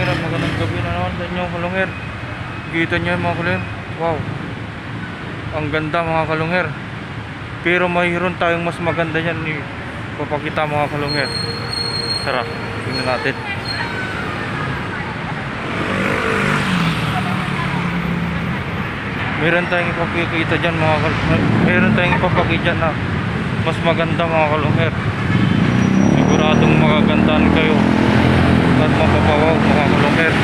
kalungir, magandang gabi na naman sa inyo kalungir. Kita nyo mga kalungir, wow, ang ganda mga kalungir. Pero mayroon tayong mas maganda yan, papakita mga kalungir. Tara, tingnan natin. Meron tayong ipapakita dyan mga kalungir. Meron tayong ipapakita dyan na mas maganda mga kalungir. Siguradong magagandaan kayo at mapapawaw mga kalungir.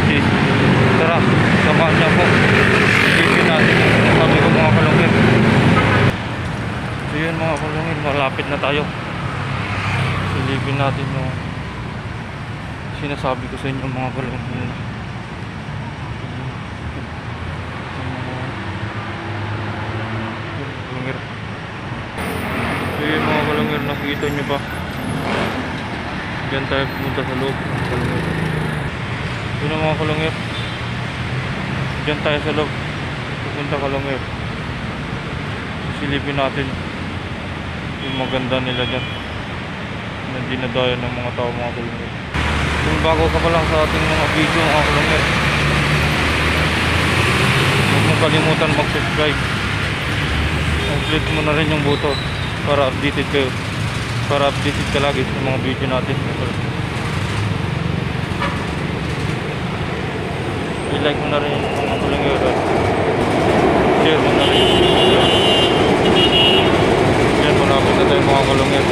Okay. Tara, samahan niya po. Silipin natin yung sabi ko mga kalungir. So yun mga kalungir, malapit na tayo. Silipin natin yung sinasabi ko sa inyo mga kalungir. So yun mga kalungir, nakikita nyo ba? Diyan tayo pumunta sa loob mga kalungir. Yun ang mga kalungir. Diyan tayo sa loob pupunta kalungir. Silipin natin yung maganda nila dyan na dinadayan ng mga tao mga kalungir. Kung bago ka pa lang sa ating mga video mga kalungir, huwag mong kalimutan mag-subscribe. Click mo na rin yung button para updated kayo, para updated ka lagi sa mga video natin. I-like mo na rin yung mga kalungir, share mo na rin. Yan, malapit na tayo mga kalungir.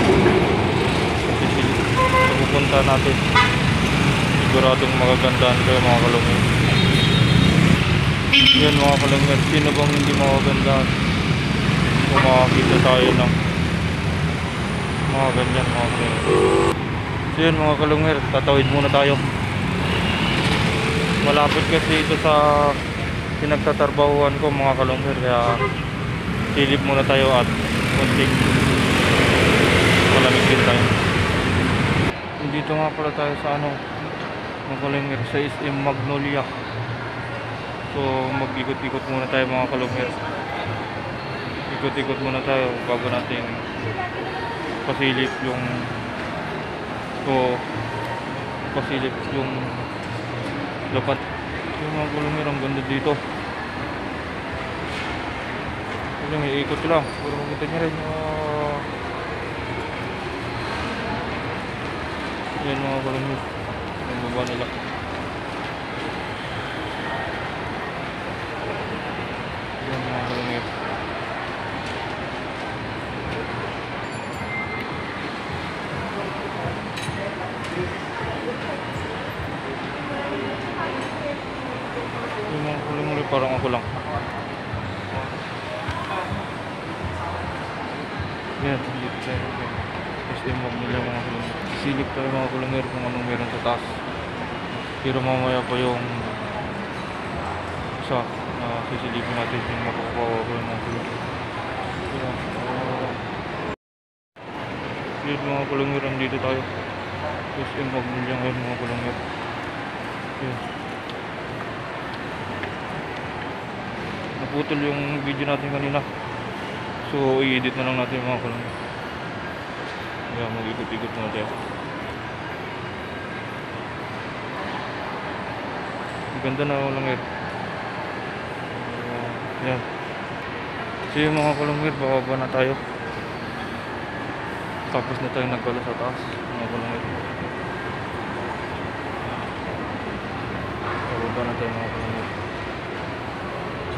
Pupunta natin, siguradong magagandaan kayo mga kalungir. Yan mga kalungir, sino bang hindi magagandaan kung makakita tayo ng mga ganyan mga kalungir. So yun mga kalungir, tatawid muna tayo. Malapit kasi ito sa pinagtatrabahuan ko mga kalungir, kaya silip muna tayo at muntik malamig din tayo. Dito nga pala tayo sa ano mga kalungir, sa SM Magnolia. So mag-ikot-ikot muna tayo mga kalungir. Ikot-ikot muna tayo bago natin pasilip yung dapat yung mga kalungir. Ang ganda dito. Yung iikot lang pero makita nyo rin yan mga kalungir, yung baba nila. Yan mga kalungir. Yung mga kalungir parang ako lang. Yan, silip tayo. SM Magnolia mga kalungir. Silip tayo mga kalungir kung anong meron sa taas. Pero mamaya pa yung isa na sisilipin natin yung mapapawaw ko mga kalungir. Yun mga kalungir, dito tayo. SM Magnolia ngayon mga kalungir. Yun. Naputol yung video natin kanina. So i-edit na lang natin mga kalungir. Kaya mag-ikot-ikot muna tayo. Ganda na kalungir. Yan. So yung mga kalungir, bababa na tayo. Tapos na tayo nagkala sa taas mga kalungir. Bababa na tayo mga kalungir.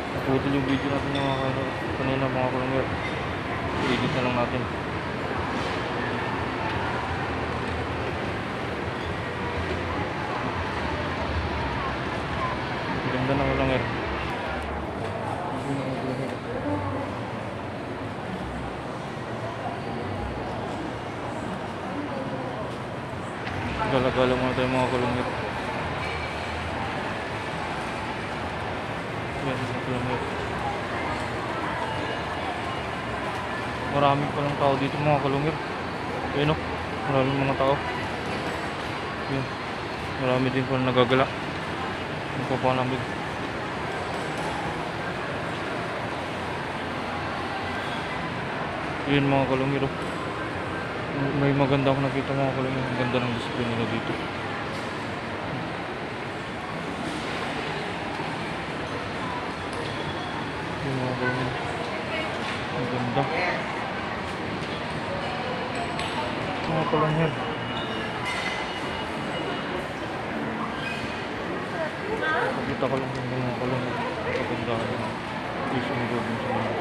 Naputol yung video natin yung kanina mga kalungir. I-edit na lang natin. Ganda na kalungir. Gala-gala muna tayo mga kalungir. Yan mga kalungir. Marami palang tao dito mga kalungir. Ayun o, maraming mga tao. Yan. Marami din palang nagagala. Nagpapalamig. Yun mga kalungir. May maganda akong nakita mga kalungir. Ang ganda ng display nila dito. kalungir. Ang ganda. Mga kalungir. Pakita ko lang yung mga kalungir. Kagandahan ng fishing road sa mga.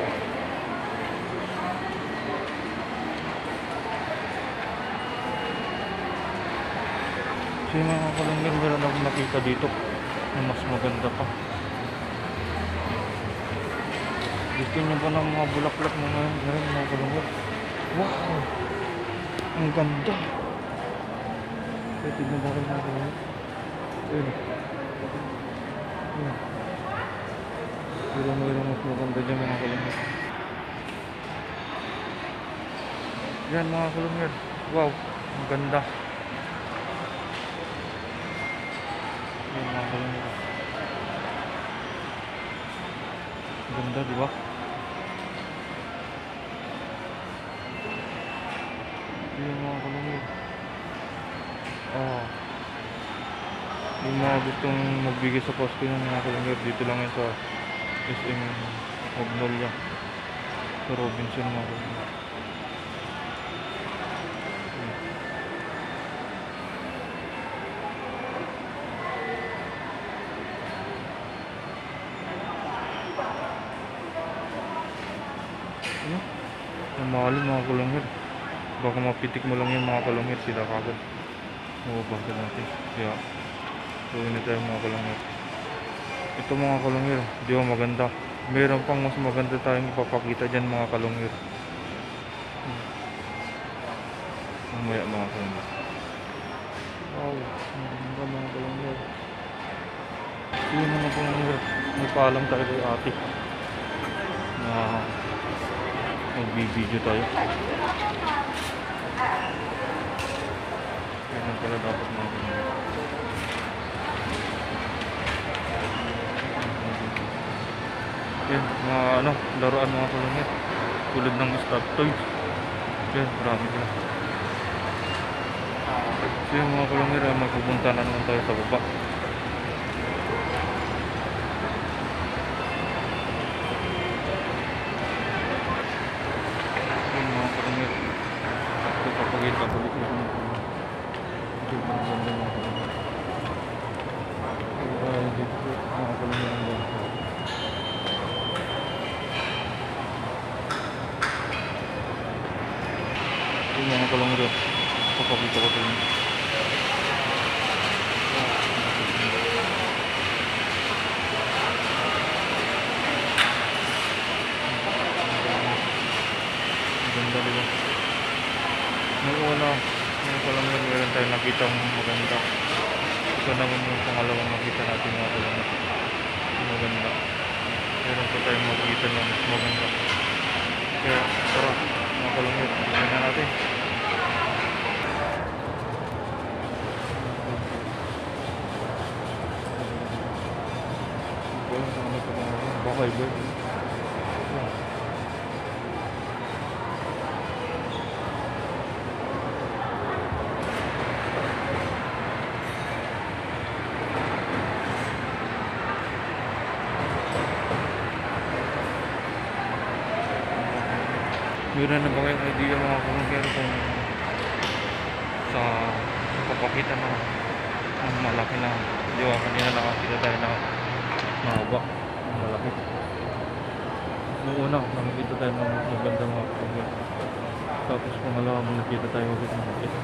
So yung mga kalungir, meron akong nakita dito na mas maganda pa. Gusto nyo ba ng mga bulaklak na ngayon mga kalungir? Wow! Ang ganda! Kaya tignan ba kayo mga kalungir? Ayun. Ayun. Pero mayroong mas maganda dyan mga kalungir. Yan mga kalungir. Wow! Ang ganda! Yan mga kalungir. Ang ganda, di ba? Yung mga kalungir. Yung mga gustong magbigay sa Pasko ng mga kalungir, dito lang yan sa SM Magnolia sa Robinson mga kalungir. Ano? Ang mahalin mga kalungir. Baka mapitik mo lang yung mga kalungir, sila kagad mababagad natin. Kaya tuwin na tayo mga kalungir. Ito mga kalungir, di ba maganda? Meron pang mas maganda tayong ipapakita dyan mga kalungir. Mamaya mga kalungir. Wow, maganda mga kalungir. Yun mga kalungir, may paalam tayo kay ate na magbibideo tayo. Ganun pala dapat mga kalungir. Yan, mga laruan mga kalungir. Tulad ng stop toys. Yan, marami na. So yung mga kalungir, magpupunta na naman tayo sa baba. Yan mga kalungir. Ito kapagita ko dito mga kalungir. Ito mga ganda mga kalungir. Dito mga kalungir ang ganda. Yung mga kalungir, papakita ko sa inyo. Ang ganda diba? Nung una, mga kalungir, meron tayong nakitang maganda. Ito naman yung pangalawang nakita natin mga kalungir. Maganda. Meron pa tayong makikita na mas maganda. Kaya tara mga kalungir, tignan na natin. Bakay ba? Meron na ba kayong idea mga kalungir kung sa papakita na ang malaki na di ba kanina nakakita tayo na mahaba, malaki. Noong una nakikita tayo ng maganda mga kalungir, tapos pangalawa nakita tayo ulit ng maliit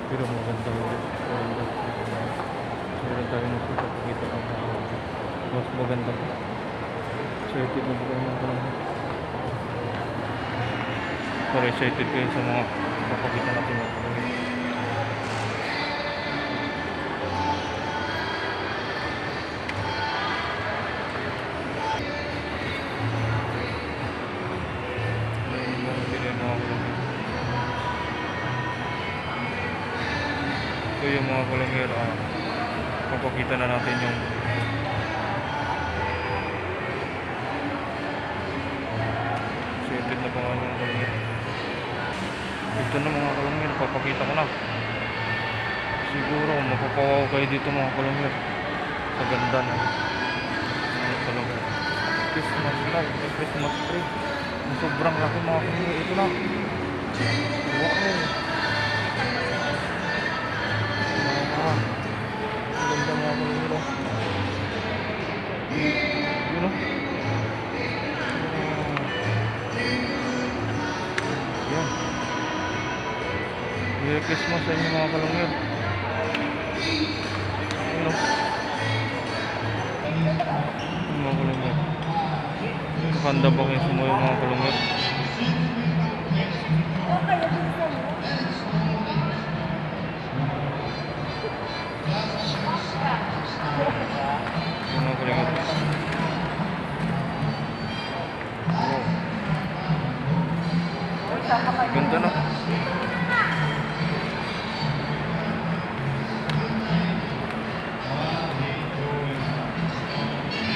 pero maganda ulit. Meron tayo mas papakita ng mas maganda. Excited na ba kayo mga kalungir? Pero excited kayo sa mga papakita natin mga kalungir. So yung mga kalungir, papakita na natin yung excited na ba nga mga kalungir. Ito na mga kalungir, papakita ko na. Siguro mapapawaw kayo dito mga kalungir sa ganda na mga kalungir. Christmas light, may Christmas tree. Sobrang laki mga kalungero. Ito na. Wow. Ang ganda mga kalungero. Yun o. Yan. Merry Christmas sa inyo mga kalungero. Yun o. Mga kalungero. Nakahanda pa kayo sumuyo mga kalungero. Yun mga kalungero. Ganda na.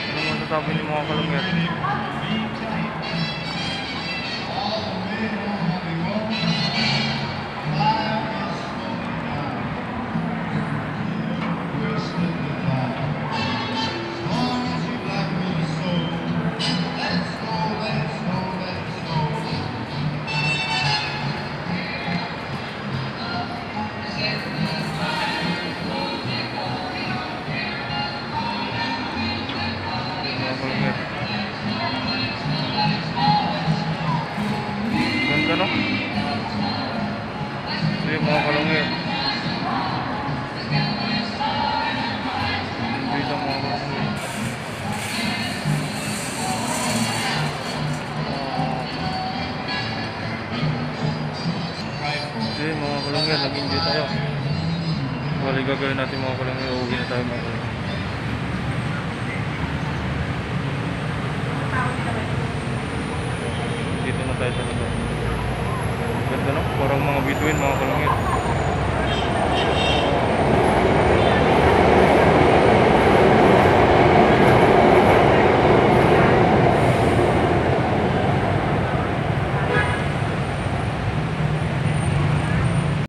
Ano masasabi ni mga kalungero? Mga kalungero. Ganda no? Hindi mga kalungero. Hindi lang mga kalungero. Hindi mga kalungero, nag-enjoy tayo. Bali gagawin natin mga kalungero. Uwi na tayo mga kalungero. Dito na tayo sa lugar. Ganda no? Parang mga bituin mga kalungero.